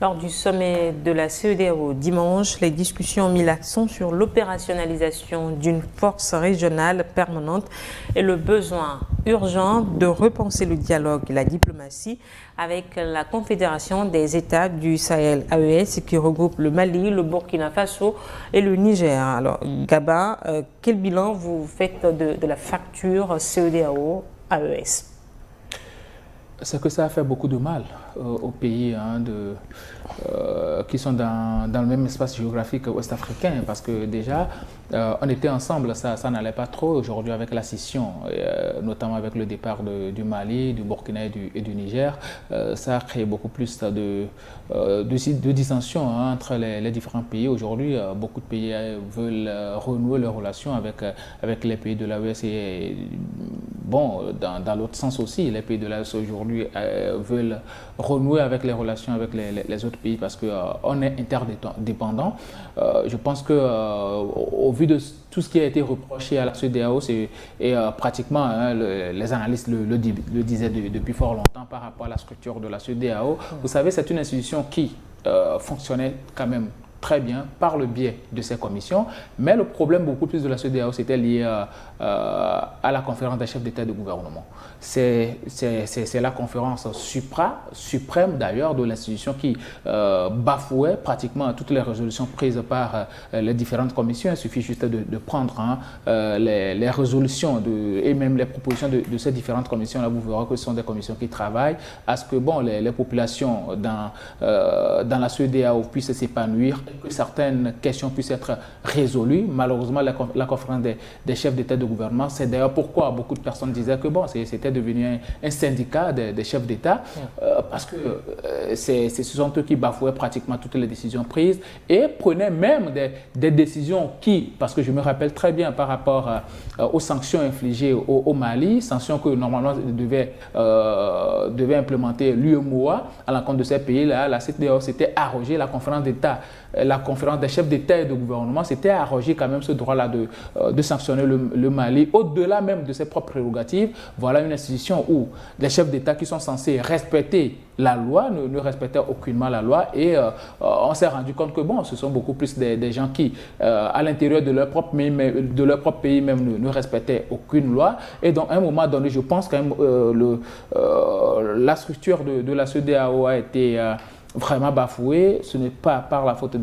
Lors du sommet de la CEDEAO dimanche, les discussions ont mis l'accent sur l'opérationnalisation d'une force régionale permanente et le besoin urgent de repenser le dialogue et la diplomatie avec la Confédération des États du Sahel, AES, qui regroupe le Mali, le Burkina Faso et le Niger. Alors, Gaba, quel bilan vous faites de la facture CEDEAO-AES? C'est que ça a fait beaucoup de mal aux pays qui sont dans le même espace géographique ouest-africain, parce que déjà, on était ensemble, ça n'allait pas trop. Aujourd'hui, avec la scission, notamment avec le départ du Mali, du Burkina et du Niger, ça a créé beaucoup plus de dissensions entre les différents pays. Aujourd'hui, beaucoup de pays veulent renouer leurs relations avec les pays de l'AES et, bon, dans l'autre sens aussi, les pays de l'AES aujourd'hui veulent renouer avec les relations avec les autres pays parce qu'on est interdépendants. Je pense qu'au vu de tout ce qui a été reproché à la CEDEAO, et pratiquement les analystes le disaient depuis fort longtemps par rapport à la structure de la CEDEAO. Vous savez, c'est une institution qui fonctionnait quand même très bien par le biais de ces commissions, mais le problème beaucoup plus de la CEDEAO, c'était lié à la conférence des chefs d'État et de gouvernement. C'est la conférence suprême d'ailleurs de l'institution qui bafouait pratiquement toutes les résolutions prises par les différentes commissions. Il suffit juste de prendre les résolutions et même les propositions de ces différentes commissions. Là, vous verrez que ce sont des commissions qui travaillent à ce que les populations dans la CEDEAO puissent s'épanouir, que certaines questions puissent être résolues. Malheureusement, la conférence des chefs d'État et de gouvernement, c'est d'ailleurs pourquoi beaucoup de personnes disaient que c'était devenu un syndicat des chefs d'État, parce que ce sont eux qui bafouaient pratiquement toutes les décisions prises et prenaient même des décisions qui, parce que je me rappelle très bien par rapport aux sanctions infligées au Mali, sanctions que normalement devait implémenter l'UEMOA à l'encontre de ces pays-là, la CEDEAO s'était arrogée, la conférence des chefs d'État et de gouvernement s'était arrogé quand même ce droit-là de sanctionner le Mali, au-delà même de ses propres prérogatives. Voilà une institution où les chefs d'État qui sont censés respecter la loi ne respectaient aucunement la loi, et on s'est rendu compte que ce sont beaucoup plus des gens qui, à l'intérieur de leur propre pays même, ne respectaient aucune loi. Et donc, à un moment donné, je pense quand même la structure de la CEDEAO a été vraiment bafouée. Ce n'est pas par la faute